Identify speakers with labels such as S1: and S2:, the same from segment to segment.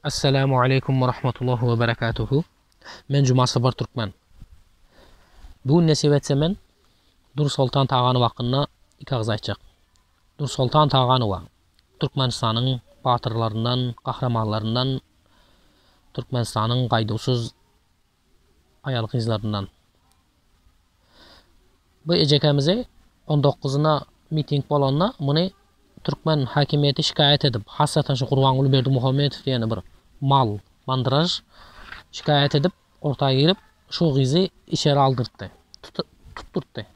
S1: Assalamu alaikum wa rahmatullahi wa barakatuhu. Men Cuma Sabar Türkmen. Bu nesibetse men Dur Sultan Tağanova hakkında iki ağız aytacak. Dur Sultan Tağanova Türkmenistan'ın batırlarından, kahramanlarından, Türkmenistan'ın gaydusuz ayal kızlarından. Bu ecekemize 19'una miting bolanna bunu Türkmen hakimiyeti şikayet edip, hasratan şu Kurbanqulu Berdimuhamedov diyeni bir mal, mandraj şikayet edip, ortaya girip, şu kızı içeri aldırttı. Tutturttu.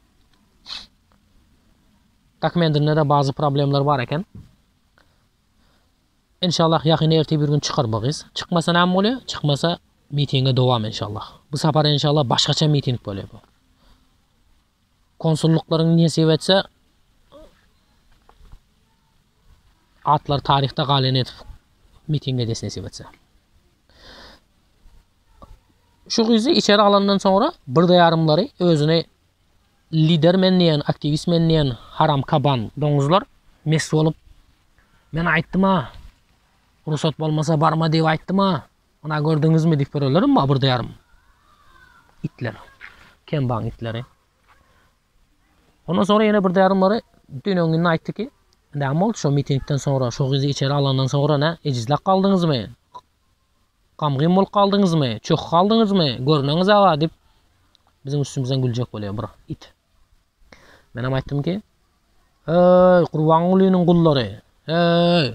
S1: Takmendirine de bazı problemler var eken. İnşallah yakın erti bir gün çıkar bu kız. Çıkmasa ne oluyor? Çıkmasa mitinge devam inşallah. Bu sefer inşallah başkaça miting böyle bu. Konsullukların niyesi etse atlar tarihte galen etip mitinge desnesi etse. Şu kızı içeri alandan sonra bir de yarımları özüne lider menleyen, aktivist menleyen haram kaban donuzlar mesut olup men aytdım ha. Ruhsat bolmasa barma dep aytdım ha. Ona gördünüz mü dip berelerim mi bir de yarım. İtler. Kemban itleri. Ondan sonra yine bir de yarımları dünün günü ayttı ki ne oldu şu mitingden sonra şu kızı içeri alandan sonra ne ecizlak kaldınız mı? Kamgın bol kaldınız mı? Çok kaldınız mı? Görünüңüz ağa dip bizim üstümüzden gülecek böyle bir it. Ben aytdım ki ey Kurbanqulu'nun kulları, ey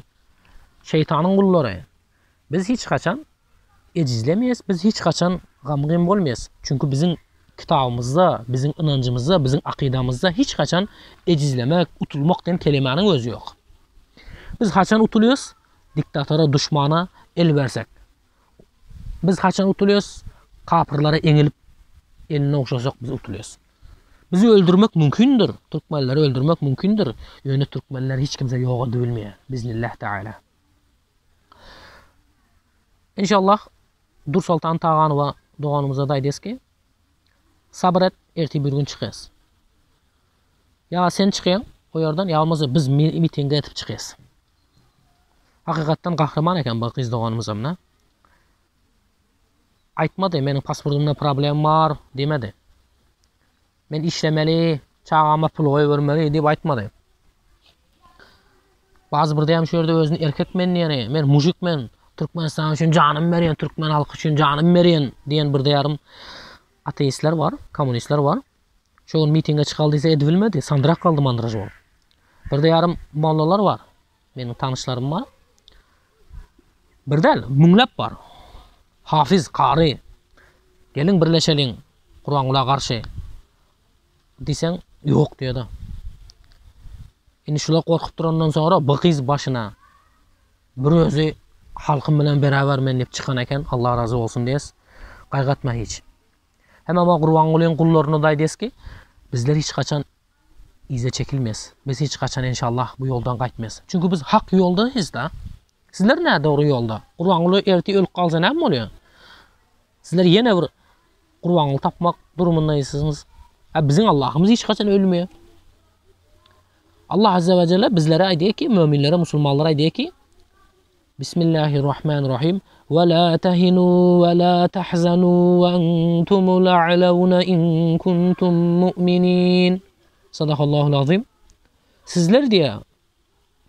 S1: şeytanın kulları. Biz hiç kaçan ecizlemeyiz, biz hiç kaçan kamgın bolmayız. Çünkü bizim kitabımızda, bizim inancımızda, bizim akidamızda hiç kaçan ecizlemek, utulmak diyen kelimenin özü yok. Biz kaçan utuluyoruz, diktatora, düşmana el versek. Biz kaçan utuluyoruz, kapırlara enilip eline okşasak biz utuluyoruz. Bizi öldürmek mümkündür. Türkmenleri öldürmek mümkündür. Yönü Türkmenler hiç kimse yoğa dövülmeye. Biznillah Teala. İnşallah Dur Sultan Tağanova doğanımıza da aydes ki sabret erti bir gün çıkıyız. Ya sen çıkıyorsun o yerden ya olmazsa biz mitinge etip çıkıyız. Hakikaten kahraman eken bu kız doğanımıza mı? Aytmadı benim pasportumda problem var demedi. Ben işlemeli, çağıma pul koyvermeli dep aytmadı. Bazı bir deyam şu yerde özünü erkek men yani, men mujik men, Türkmenistan üçün canım beriyen, Türkmen halkı üçün canım beriyen diyen bir deyarım ateistler var, komünistler var. Çoğun mitinge çıkaldıysa edilmedi, sandırak kaldı mandraj var. Bir deyarım mollalar var, benim tanışlarım var. Bir del, müngläp var. Hafiz, kari. Gelin birleşelim, Kurbanqulu'a karşı. Desen yok diyor da. Şimdi şular korkup durandan sonra bu kız başına bir özü halkım bilen beraber menlep çıkan eken Allah razı olsun deyes. Kaygıtma hiç. Hemen o Kurbanqulu'nun kullarını da aydes ki bizler hiç kaçan ize çekilmez. Biz hiç kaçan inşallah bu yoldan kaytmaz. Çünkü biz hak yoldayız da. Sizler ne doğru yolda? Kurbanqulu erti ölüp kalsa ne mi oluyor? Sizler yine bir Kurbanqulu tapmak durumundaysınız. Bizim Allah'ımız hiç kaçan ölmüyor. Allah Azze ve Celle bizlere aydiyor ki, müminlere, musulmanlara aydiyor ki Bismillahirrahmanirrahim ve la tehinu ve la tahzanu ve entumul a'launa in kuntum mu'minin. Sadakallahul azim. Sizler diye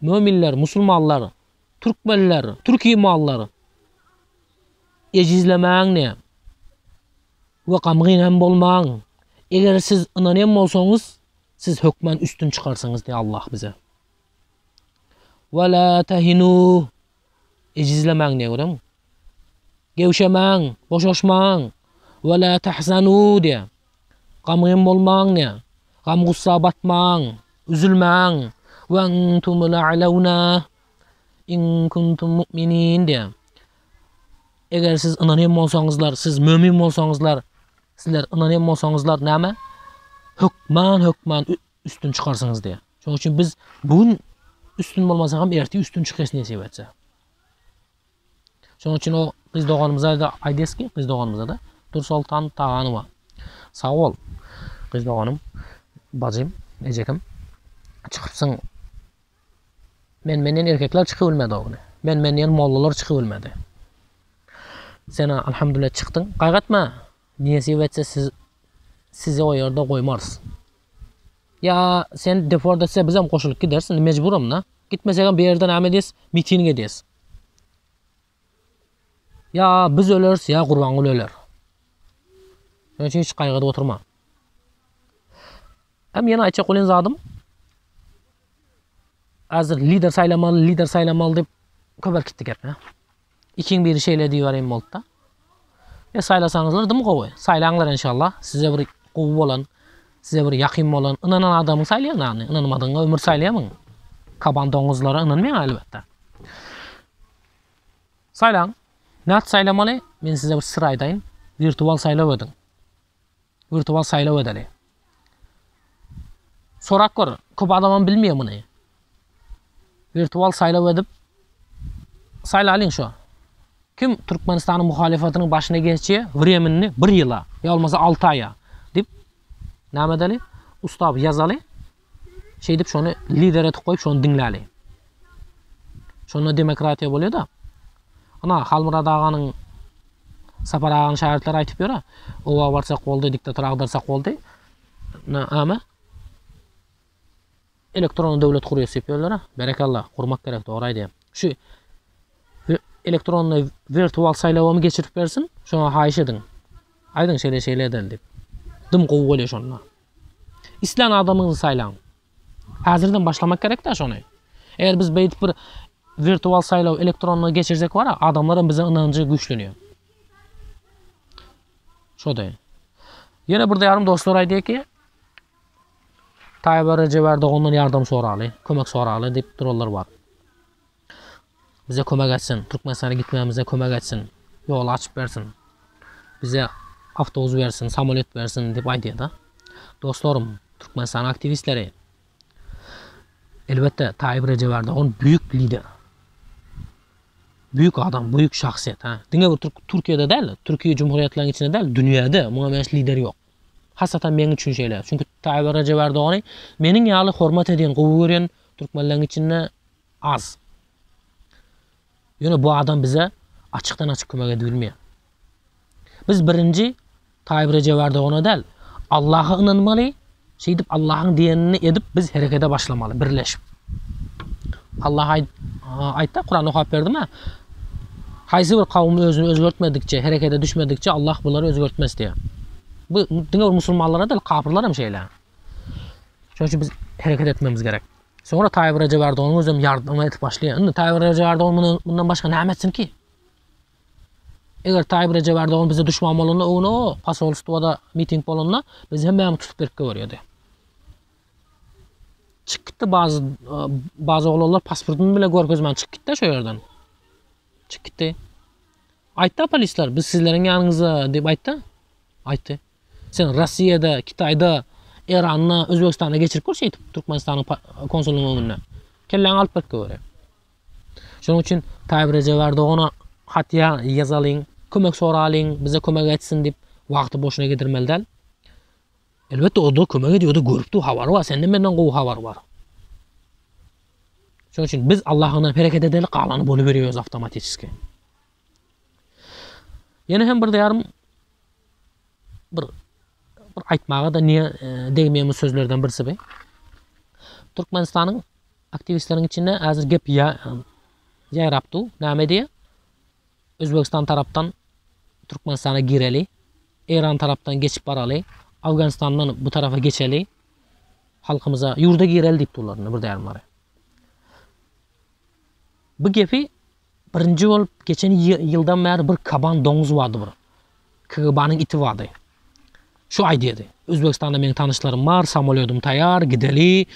S1: müminler, musulmanlar, Türkmenler, Türk imanları ecizlemeğin ne? Ve kamgın hem bolmağın. Eğer siz inanan olsanız, siz hükmen üstün çıkarsanız diye Allah bize. Ve la tehinu. Ecizlemeğin ne görüyor musun? Gevşemeğin, boşaşmağın. Ve la tahzanu diye. Kamgın bolmağın ne? Gam gussa batmağın, üzülmağın. Ve entumul a'launa in kuntum mu'minin diye. Eğer siz inanan olsanızlar, siz mümin olsanızlar, sizler inanan olsanızlar näme? Hükman üstün çıkarsınız diye. Çünkü için biz bugün üstün olmasa hem erti üstün çıkıyoruz ne sebetse. Çünkü için o kız doğanımıza da aydes ki, kız doğanımıza da Dur Sultan Tağanova. Sağ ol kız doğanım, bacım, ecekim. Çıkıpsın. Menden erkekler çıkıbilmedi oğlum. Menden mollalar çıkıbilmedi. Sen alhamdülillah çıktın. Qaygatma. Niyesi etse sizi o yerde koymarız. Ya sen deforda etse bizem koşulup gidersin. Mecburum da. Gitmesek bir yerden amediyiz. Miting ediyiz. Ya biz ölürüz ya Gurbangul ölür. Onun için hiç kaygıda oturma. Hem yana ayça qo'lin zadım. Hazır lider saylamalı deb köber kitdi gap. İkin biri şeyle diýärem boldy da. Saylasaňyzlar dım gowy. Saylanglar inşallah. Size bir gowy bolan, size bir ýakyn bolan, inanan adamy saýlaýan, inanmadyňa ömür saýlaýamyň. Kaban doňuzlara inanmaýan albatta. Saylaň. Näçe saylamaly? Men size bir sır aýdaýyn. Virtual saýlaw edin. Virtual saýlaw edeli. Sorak gör. Köp adamam bilmeýär muny. Virtual saýlaw edip saylalyň şu. Kim Türkmenistanyň muhalifatynyň başyna geçýär, временni 1 ýyla, ýa bolmasa 6 aýa dip näme edeli? Ustab ýazaly. Şey dip şonu lider etip goýup şonu dinläli. Şonu demokratiýa bolýar da. Ana Halmurad aganyň Sapar aganyň şagirdleri aýtyp ýöre. Owa barsak boldy, diktator agdarsak boldy. Ama elektron döwlet kurýasy ýepýärler. Berekallah, gurmak gerek, dogry aýdym. Şu elektronly virtual saýlawamy geçirip bersin, şoňa haýyş edin. Aýdyň şeýle edel dip. Dım gowy bolýar şonda. İslan adamyňy saýlaň. Hazırdan başlamak gerek da şonu. Eğer biz beýtip bir virtual saýlaw elektronly geçirsek wara, adamlaryň bize ynanjy güçlenýär. Şoday. Ýene bir ýarym dostlar aýdy ki, Tayyip Erdoğan'dan yardım soraly, kömek soraly dip durallar bar. Bize kömek etsin, Türkmenistan'a gitmemize kömek etsin, yol açıp versin, bize avtobus versin, samolet versin dip aýdy da. Dostlarım, Türkmenistan aktivistleri, elbette Tayyip Erdoğan büyük lider. Büyük adam, büyük şahsiyet. Diňe bir Türkiýede däl, Türkiýe Cumhuriyetlerinin içinde däl, dünýäde muňa meş lider ýok. Hasatan men üçin şeyler. Çünkü Tayyip Erdoğan'ı meniň ýaly hormat edýän, gowy görýän türkmenleriň içinde az. Ýöne bu adam bize açıktan açık kömek edilmeýär. Biz birinci Tayyip Erdoğan'a däl, Allah'a inanmaly, şeýdip Allah'ın diýenini edip biz herekete başlamaly, birleşip. Allah aýtdy, Kur'an okup berdi-mi? Haýsy bir kavmy özüni özgertmedikçe, herekete düşmedikçe Allah bunları özgertmez diýär. Bu diňe musulmanlara da kafirler hem şeyler. Çünkü biz hareket etmemiz gerek. Sonra Tayyip Erdoğan'ın özüm yardım etip başlayan. Tayyip Erdoğan bundan başka ne etsin ki? Eğer Tayyip Erdoğan bize düşman bolanda, onu pasolstwada miting bolanda biz hemme tutup berip görýärdi. Çıktı bazı oğlanlar pasportunu bile görkezmän çık gitdi şu yerden. Çık gitdi. Aýtdy polisler, biz sizlerin yanınızda dep aýtdy. Sen Rossiýada, Kitayda, Iran'na, Özbekistan'a geçirip görseýdip Türkmenistan'ın konsulluğuna önüne. Kelleň alıp berip görýär. Şonuň üçin Tayyip Erdoğan'a hat ýazalyň, kömek soralyň, bize kömek etsin dip wagty boşuna getirmeli. Elbette o da kömek ediyor, o da görüpdi, habary bar. Senden menden gowy habar bar. Şonuň üçin biz Allah'dan hareket edeli galany bolup berýärmiz avtomatiski. Ýene hem bir ýarym bir aýtmaga da niye degmeýän sözlerden birisi be. Türkmenistanyň aktivistleriň içinde hazır gep ýaýrapdy. Näme diýär? Özbekistan tarapdan Türkmenistan'a gireli, İran tarapdan geçip baraly, Afganistan'dan bu tarafa geçeli, halkımıza yurda gireli deyip durlarını bir dayarmary. Bu gepi birinci bolup geçen ýyldan beri bir kaban doňuz vardı bir. KGB'nın iti vardı. Şu aýdýardy. Özbekistanda meniň tanışlarym bar, samolyotum taýar, gideli,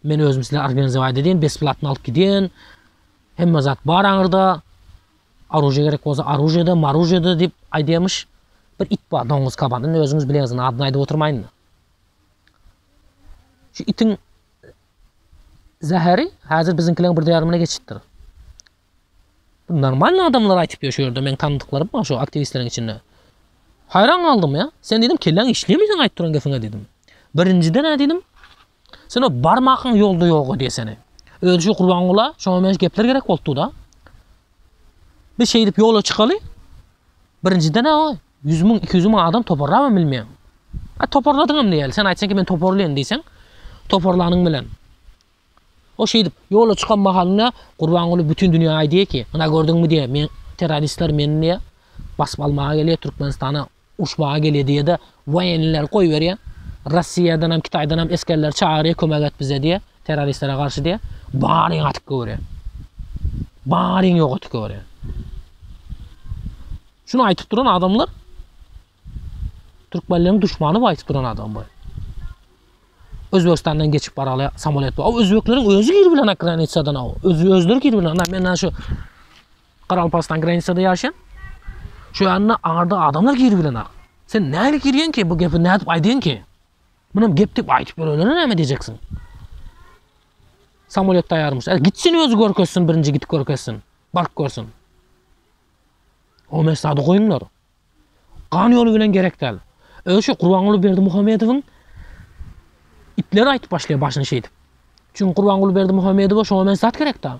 S1: men özüm sizler organizaw edýän, besplatny alyp gidýän. Hemme zat bar aňyrda. Aruje gerek bolsa arujeda, marujeda dip aýdýarmyş. Bir it bar, doňuz kabanyny özüňiz bileňiz, adyny aýdyp oturmaýyn. Şu itin zäheri häzir biziňkileň bir ýarymyna geçipdir. Normal adamlar aýtyp ýöşürdi, men tanydyklarym bar şu aktivistleriň içinde. Hayran kaldım ya. Sen dedim kelleň işleýärmiň aýtyp duran gefiňe dedim. Birinciden ne dedim? Sen o barmagyň ýolda ýok diýe seni. Öňe şu Gurbangula, şoňa men gepler gerek boldy da. Bir şey dip ýola çykaly. Birinciden o 100 ming 200 ming adam toparlama bilmeýän. Toparladyňam diýeli. Sen aýtsaň ki men toparlaýan diýsen, toparlanyň bilen. O şeýdip ýola çykan mahalyna Gurbanguly bütün dünýäge diýe ki, "Mana gördüňmi?" diýe. "Men terroristler meni niye basıp almağa gelýär, Türkmenistana uçmağa gelýär" diýe de wayenliler goýberýär. Rossiýadan hem Kitaydan hem eskerler çağırýar, kömek et bize diye, teröristlere karşı diye. Baryň atyp görýär. Baryň ýok atyp görýär. Şunu aýtyp duran adamlar Türkmenleriň düşmany aýtyp duran adam bu. Özbekistandan geçip baraly samolyot bu. O özbekleriň özü gir bilen Granitsadan o. Özleri gir bilen. Men şu Qaralpastan Granitsada ýaşaýan. Şu ýanyna aňarda adamlar gir bilen. Sen näle girýän ki bu gepi nädip aýdýan ki? Bunun gep dip aýtyp berelerine näme diýjeksin? Samolyot taýarmyş. Gitsin özü görkezsin, birinji gitip görkezsin. Bark görsün. O mesajy goýunlar. Gan ýolu bilen gerek däl. Öşü Gurbanguly Berdimuhammedowyň itleri aýtyp başlaýar başyny şeýdip. Çünki Gurbanguly Berdimuhammedow şo mesaj gerek däl.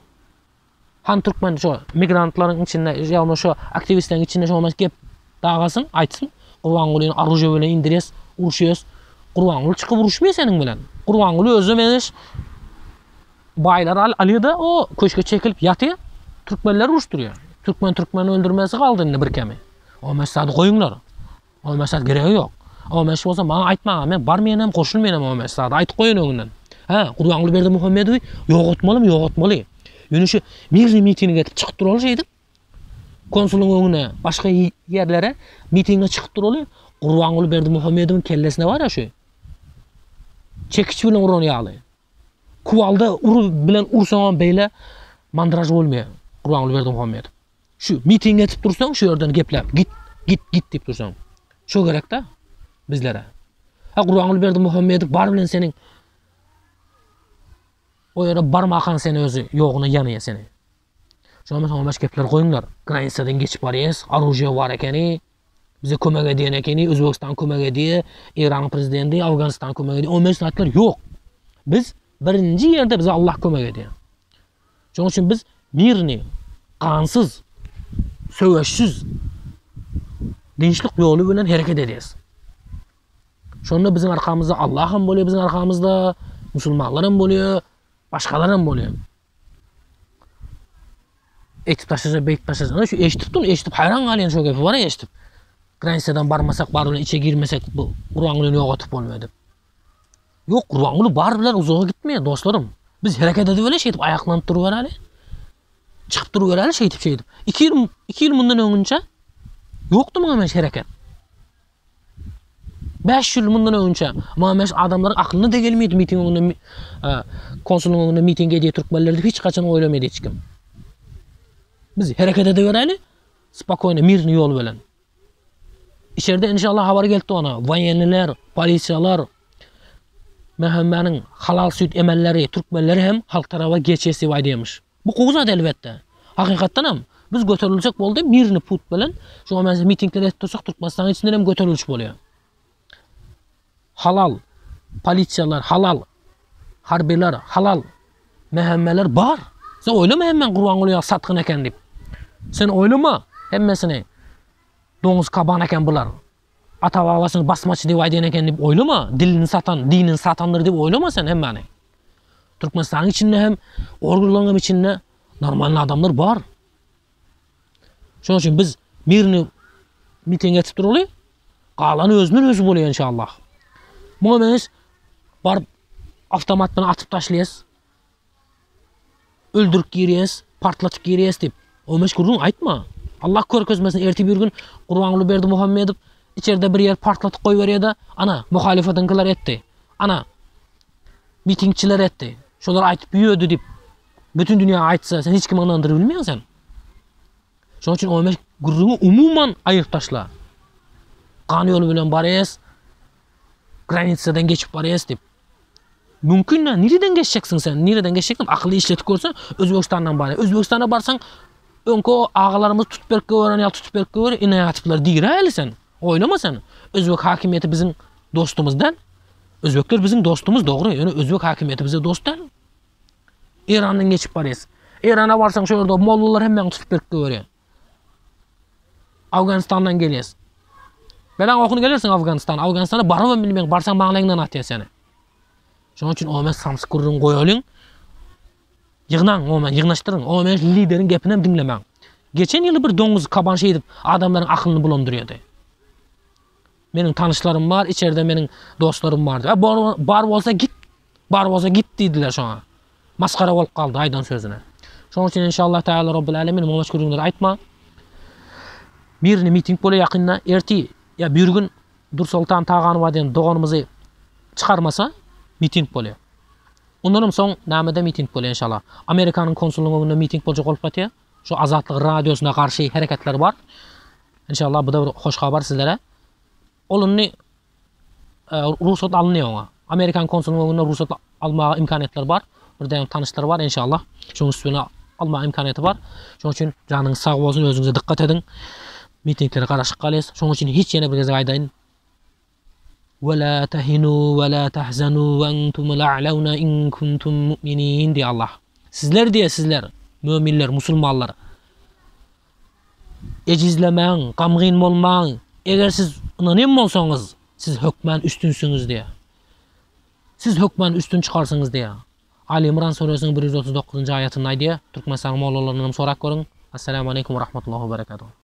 S1: Han Türkmen şo migrantlaryň içinde, ýa-da şo aktivistleriň içinde şo mesaj gep dagasyn, aýtsyn. Gurbangulyny aruje bilen indires, uruşýas. Gurbanguly çykyp uruşmaýar seniň bilen. Gurbanguly özü menes baylar alýa-da o köşke çekilip ýatýar. Türkmenler uruşdurýar. Türkmen öldürmesi kaldı indi bir kemi. O mesajy goýunlar. O mesaj geregi ýok. O mesaj bolsa maňa aýtmaňa, men barmaýanam, goşulmaýanam o mesajy. Aýtyp goýun öňünden. Gurbanguly Berdimuhammedowy ýogatmaly. Ýöne şu mirni mitinge getip çykyp duraly şeýdi. Konsulun öňüne, başga ýerlere mitinge çykyp duraly. Gurbanguly Berdimuhammedowyň kellesine var ya şu. Çekiç bilen uran ýaly. Kuvalda uru bilen ursaňam beýle mandraj bolmaýar. Gurbanguly Berdimuhammedow. Şu miting etip dursaň, şu ýerden geplep, git diýip dursaň. Şo gerek da bizlere. Gurbanguly Berdimuhammedow bar bilen seniň o ýere barmakan seni özü ýogyna ýanyýar seni. Şoňa mesel gepler goýunlar. Granitsadan geçip barýas, aruje bar ekeni, bize kömek edýän ekeni, Özbegistan kömek edýär, Iran prezidenti, Awganistan kömek edýär. O mesajlar ýok. Biz birinji ýerde bize Allah kömek edýär. Şoň üçin biz mirni, gansız, söwüşsiz, dinçlik ýoly bilen hereket edýäs. Şonda bizim arkamızda Allah hem bolýar, bizim arkamızda musulmanlar hem bolýar, başgalar hem bolýar. Etip taşaja, beyt taşaja. Şu eşitip hayran galýan şo gepi var ya eşitip. Granitsadan barmasak, bar bilen içe girmesek bu Gurbangulyny ýogatyp bolmaýdy. Ýok, Gurbanguly bar bilen uzağa gitmeýär dostlarym. Biz hereket edip öle şeýdip aýaklanyp durup bereli. Çykyp durup bereli şeýdip. 2 ýyl mundan öňünçe ýokdy mı meş hereket? 5 ýyl mundan öňünçe meş adamlaryň aklyna da gelmedi miting öňünde, konsulun öňünde miting edýär türkmenlerdi hiç kaçan oýlamaýdy hiç kim. Biz hereket edip bereli, spokoýny, mirni ýol bilen. İçeride inşallah habar geldi ona. Wayenliler, polisiyalar, Mehmeniň halal süt emelleri, Türkmenleri hem halk tarafa geçesi vaydaymış. Bu kovuzat elbette. Hakikattan hem biz götürülecek boldy mirni put bilen. Şu mesela mitingler etip dursak Türkmenistan içinden hem götürülüş bolýar. Halal polisiyalar, halal harbiler, halal mehemmeler bar. Sen oylama hemen Gurbangulyga satkın eken dip. Sen oylama hemmesini doňuz kaban eken bular. Ata babasyny basmaçy diýip aýdýan eken dip oylama. Dilini satan, dinini satanlar dip oylama sen hemmeni. Türkmenistan içinde hem orgulanyň içinde normal adamlar bar. Şoň üçin biz mirni miting etip duraly. Galany özünden özü bolýar inşallah. Muňa mes bar avtomat bilen atyp taşlaýas. Öldürüp girýäs, partlatyp girýäs dip. O mes gurrun aýtma. Allah körkezmesin erti bir gün Gurbanguly Berdimuhammedow içeride bir yer partlatyp goýberýär da, ana muhalefetçiler etdi. Ana mitingçiler etdi. Şolar aýtyp ýödü dip. Bütün dünýä aýtsa, sen hiç kim inandyryp bilmeýän sen. Şoň üçin o mes gurruny umuman aýyp taşla. Gan ýolu bilen barýas, Granitsadan geçip barýas dip. Mümkün mü? Nereden geçeceksin sen? Nereden geçeceksin? Akıllı işletip görsen Özbekistan'dan bari. Özbekistan'a barsan önce o ağalarımız tutberk öğren ya tutberk öğren inayatıplar diýär sen. Oylama sen. Özbek hakimiyeti bizim dostumuzdan. Özbekler bizim dostumuz doğru. Yani Özbek hakimiyeti bize dost değil. İran'dan geçip barıyız. İran'a varsan şöyle mollalar hemen tutberk öğren. Afganistandan geliyorsun. Belen okunu gelirsin Afganistan'a. Afganistan'a baramam bilmeyin. Barsan bağlayından atıyor seni. Şunun için o men samskurun koyalım. Yığınan o men yığnaştırın. O men liderin gepini dinlemen. Geçen yılı bir donuz kaban şey edip adamların aklını bulandırıyordu. Benim tanışlarım var, içeride benim dostlarım vardı. Bar olsa git, bar olsa git dediler şu an. Maskara olup kaldı aydan sözüne. Şunun için inşallah Teala Rabbil Alemin momaç kurduğunları aytma. Birini miting böyle yakınına erti ya bir gün Dursultan Tağanova diyen doğanımızı çıkarmasa miting böyle. Ondan son namede miting böyle inşallah. Amerika'nın konsolosluğunda miting olacak olup batıyor. Şu Azatlık Radyosu'na karşı hareketler var. İnşallah bu da bir hoş haber sizlere. Olunlu ruhsat alınıyor ona. Amerikan konsolosluğunda ruhsat alma imkaniyetleri var. Burada tanışlar var inşallah. Şunun üstüne alma imkaniyeti var. Şunun için canınız sağ olsun, özünüze dikkat edin. Mitinglere karışık kalıyız. Şunun için hiç yeni bir kez aydayın. وَلَا تَهِنُوا وَلَا تَحْزَنُوا وَاَنْتُمُ الْاَعْلَوْنَ اِنْ كُنْتُمْ مُؤْمِنِينَ diye Allah. Sizler diye sizler, müminler, musulmanlar. Ecizlemeyin, gamgin olmayın. Eğer siz inanayım olsanız, siz hükmen üstünsünüz diye. Siz hükmen üstün çıkarsınız diye. Ali İmran suresinin 139. ayetinde diye Türkmenistan Moğollarından sorak görün. Esselamu aleyküm ve rahmetullahi ve berekatuhu.